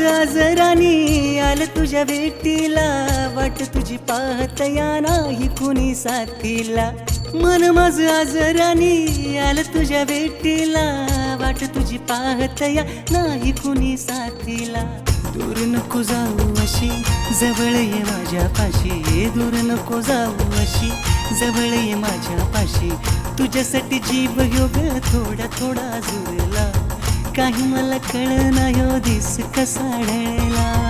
आजरानी आलं तुझ्या भेटीला, वाट तुझी पाहत या नाही कुणी साथीला. मन माझं आजरानी आलं तुझ्या भेटीला, वाट तुझी पाहत या नाही कुणी साथीला. दूर नको जाऊ अशी, जवळ ये माझ्या पाशी. दूर नको जाऊ अशी, जवळ ये माझ्या पाशी. तुझ्यासाठी जीव योग थोडा थोडा जुळला, काही मला कळना ह्यो दिस कसा ढळला.